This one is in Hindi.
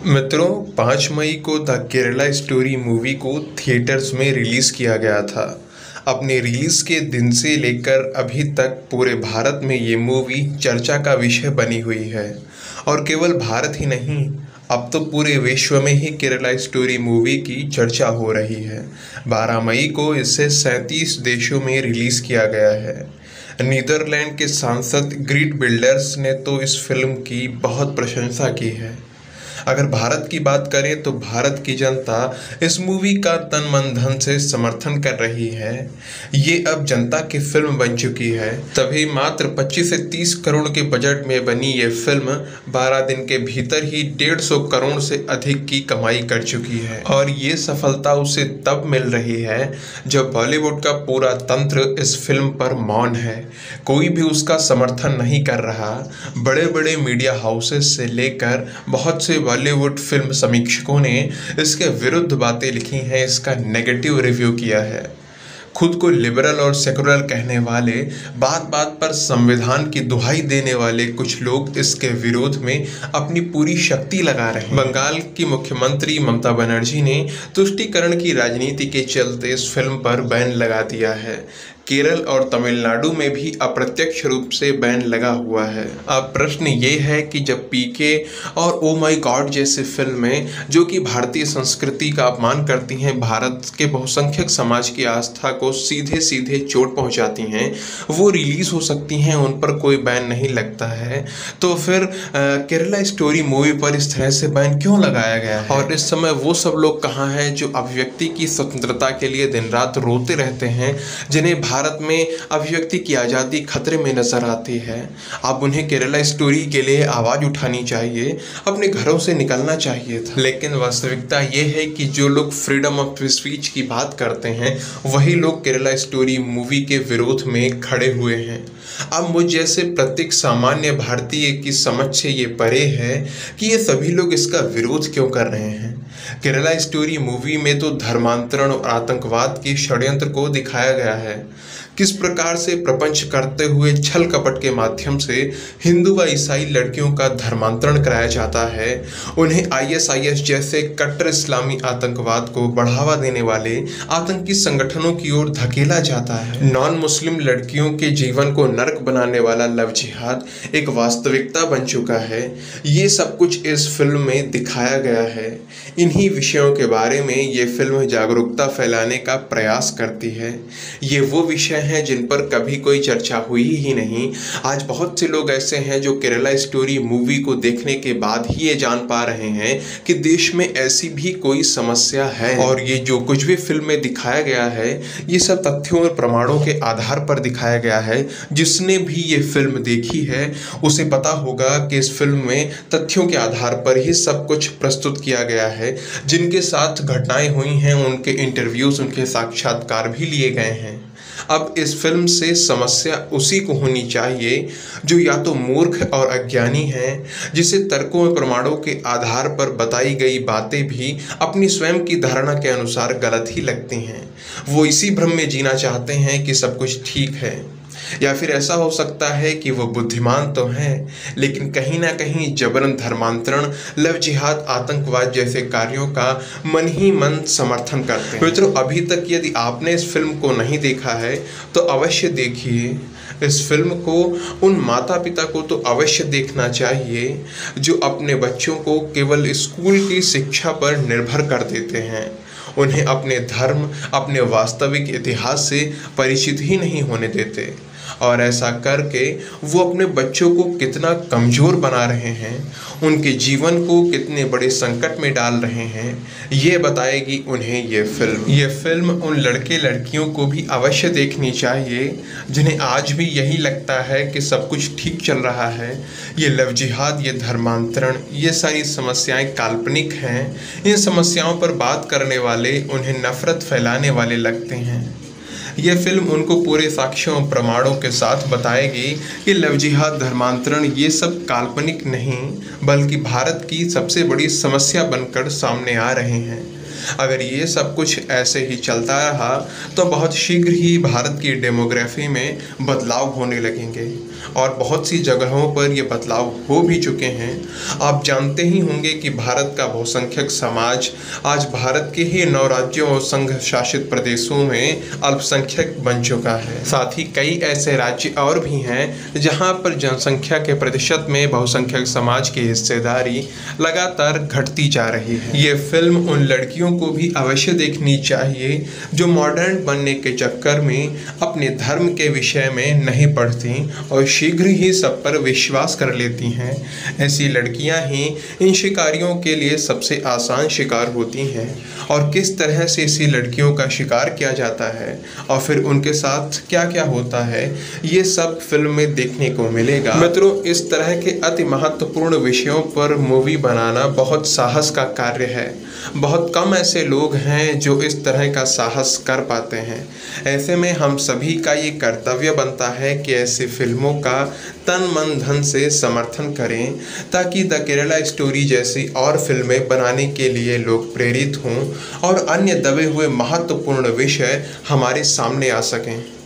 मित्रों, 5 मई को द केरला स्टोरी मूवी को थिएटर्स में रिलीज़ किया गया था। अपने रिलीज़ के दिन से लेकर अभी तक पूरे भारत में ये मूवी चर्चा का विषय बनी हुई है। और केवल भारत ही नहीं, अब तो पूरे विश्व में ही केरला स्टोरी मूवी की चर्चा हो रही है। 12 मई को इसे 37 देशों में रिलीज़ किया गया है। नीदरलैंड के सांसद ग्रीट बिल्डर्स ने तो इस फिल्म की बहुत प्रशंसा की है। अगर भारत की बात करें तो भारत की जनता इस मूवी का तन मन धन से समर्थन कर रही है। ये अब जनता की फिल्म बन चुकी है। तभी मात्र 25 से 30 करोड़ के बजट में बनी ये फिल्म 12 दिन के भीतर ही 150 करोड़ से अधिक की कमाई कर चुकी है। और ये सफलता उसे तब मिल रही है जब बॉलीवुड का पूरा तंत्र इस फिल्म पर मौन है। कोई भी उसका समर्थन नहीं कर रहा। बड़े बड़े मीडिया हाउसेस से लेकर बहुत से बॉलीवुड फिल्म समीक्षकों ने इसके विरुद्ध बातें लिखी हैं, इसका नेगेटिव रिव्यू किया है। खुद को लिबरल और सेकुलर कहने वाले, बात बात पर संविधान की दुहाई देने वाले कुछ लोग इसके विरोध में अपनी पूरी शक्ति लगा रहे हैं। बंगाल की मुख्यमंत्री ममता बनर्जी ने तुष्टीकरण की राजनीति के चलते इस फिल्म पर बैन लगा दिया है। केरल और तमिलनाडु में भी अप्रत्यक्ष रूप से बैन लगा हुआ है। अब प्रश्न ये है कि जब पीके और ओ माय गॉड जैसी फिल्में, जो कि भारतीय संस्कृति का अपमान करती हैं, भारत के बहुसंख्यक समाज की आस्था को सीधे सीधे चोट पहुंचाती हैं, वो रिलीज हो सकती हैं, उन पर कोई बैन नहीं लगता है, तो फिर केरला स्टोरी मूवी पर इस तरह से बैन क्यों लगाया गया है? और इस समय वो सब लोग कहाँ हैं जो अभिव्यक्ति की स्वतंत्रता के लिए दिन रात रोते रहते हैं, जिन्हें भारत में अभिव्यक्ति की आज़ादी खतरे में नजर आती है? अब उन्हें केरला स्टोरी के लिए आवाज़ उठानी चाहिए, अपने घरों से निकलना चाहिए था। लेकिन वास्तविकता ये है कि जो लोग फ्रीडम ऑफ स्पीच की बात करते हैं, वही लोग केरला स्टोरी मूवी के विरोध में खड़े हुए हैं। अब मुझ जैसे प्रत्येक सामान्य भारतीय की समझ से ये परे है कि ये सभी लोग इसका विरोध क्यों कर रहे हैं। केरला स्टोरी मूवी में तो धर्मांतरण और आतंकवाद के षड्यंत्र को दिखाया गया है। किस प्रकार से प्रपंच करते हुए छल कपट के माध्यम से हिंदू व ईसाई लड़कियों का धर्मांतरण कराया जाता है, उन्हें आईएसआईएस जैसे कट्टर इस्लामी आतंकवाद को बढ़ावा देने वाले आतंकी संगठनों की ओर धकेला जाता है। नॉन मुस्लिम लड़कियों के जीवन को नरक बनाने वाला लव जिहाद एक वास्तविकता बन चुका है। ये सब कुछ इस फिल्म में दिखाया गया है। इन्हीं विषयों के बारे में ये फिल्म जागरूकता फैलाने का प्रयास करती है। ये वो विषय हैं जिन पर कभी कोई चर्चा हुई ही नहीं। आज बहुत से लोग ऐसे हैं जो केरला स्टोरी मूवी को देखने के बाद ही ये जान पा रहे हैं कि देश में ऐसी भी कोई समस्या है। और ये जो कुछ भी फिल्म में दिखाया गया है, ये सब तथ्यों और प्रमाणों के आधार पर दिखाया गया है। जिसने भी ये फिल्म देखी है उसे पता होगा कि इस फिल्म में तथ्यों के आधार पर ही सब कुछ प्रस्तुत किया गया है। जिनके साथ घटनाएं हुई हैं, उनके इंटरव्यूज, उनके साक्षात्कार भी लिए गए हैं। अब इस फिल्म से समस्या उसी को होनी चाहिए जो या तो मूर्ख और अज्ञानी है, जिसे तर्कों और प्रमाणों के आधार पर बताई गई बातें भी अपनी स्वयं की धारणा के अनुसार गलत ही लगती हैं। वो इसी भ्रम में जीना चाहते हैं कि सब कुछ ठीक है। या फिर ऐसा हो सकता है कि वो बुद्धिमान तो हैं, लेकिन कहीं ना कहीं जबरन धर्मांतरण, लव जिहाद, आतंकवाद जैसे कार्यों का मन ही मन समर्थन करते हैं। मित्रों, अभी तक यदि आपने इस फिल्म को नहीं देखा है तो अवश्य देखिए। इस फिल्म को उन माता पिता को तो अवश्य देखना चाहिए जो अपने बच्चों को केवल स्कूल की शिक्षा पर निर्भर कर देते हैं। उन्हें अपने धर्म, अपने वास्तविक इतिहास से परिचित ही नहीं होने देते। और ऐसा करके वो अपने बच्चों को कितना कमज़ोर बना रहे हैं, उनके जीवन को कितने बड़े संकट में डाल रहे हैं, ये बताएगी उन्हें ये फिल्म। ये फिल्म उन लड़के लड़कियों को भी अवश्य देखनी चाहिए जिन्हें आज भी यही लगता है कि सब कुछ ठीक चल रहा है। ये लव जिहाद, ये धर्मांतरण, ये सारी समस्याएं काल्पनिक हैं। इन समस्याओं पर बात करने वाले उन्हें नफरत फैलाने वाले लगते हैं। यह फिल्म उनको पूरे साक्ष्यों और प्रमाणों के साथ बताएगी कि लव जिहाद, धर्मांतरण ये सब काल्पनिक नहीं, बल्कि भारत की सबसे बड़ी समस्या बनकर सामने आ रहे हैं। अगर ये सब कुछ ऐसे ही चलता रहा तो बहुत शीघ्र ही भारत की डेमोग्राफी में बदलाव होने लगेंगे और बहुत सी जगहों पर ये बदलाव हो भी चुके हैं। आप जानते ही होंगे कि भारत का बहुसंख्यक समाज आज भारत के ही 9 राज्यों और संघ शासित प्रदेशों में अल्पसंख्यक बन चुका है। साथ ही कई ऐसे राज्य और भी हैं जहां पर जनसंख्या के प्रतिशत में बहुसंख्यक समाज की हिस्सेदारी लगातार घटती जा रही है। ये फिल्म उन लड़कियों को भी अवश्य देखनी चाहिए जो मॉडर्न बनने के चक्कर में अपने धर्म के विषय में नहीं पढ़ती और शीघ्र ही सब पर विश्वास कर लेती हैं। ऐसी लड़कियां ही इन शिकारियों के लिए सबसे आसान शिकार होती हैं और किस तरह से ऐसी लड़कियों का शिकार किया जाता है और फिर उनके साथ क्या क्या होता है, ये सब फिल्म में देखने को मिलेगा। मित्रों, इस तरह के अति महत्वपूर्ण विषयों पर मूवी बनाना बहुत साहस का कार्य है। बहुत कम ऐसे लोग हैं जो इस तरह का साहस कर पाते हैं। ऐसे में हम सभी का ये कर्तव्य बनता है कि ऐसी फिल्मों का तन मन धन से समर्थन करें ताकि द केरला स्टोरी जैसी और फिल्में बनाने के लिए लोग प्रेरित हों और अन्य दबे हुए महत्वपूर्ण विषय हमारे सामने आ सकें।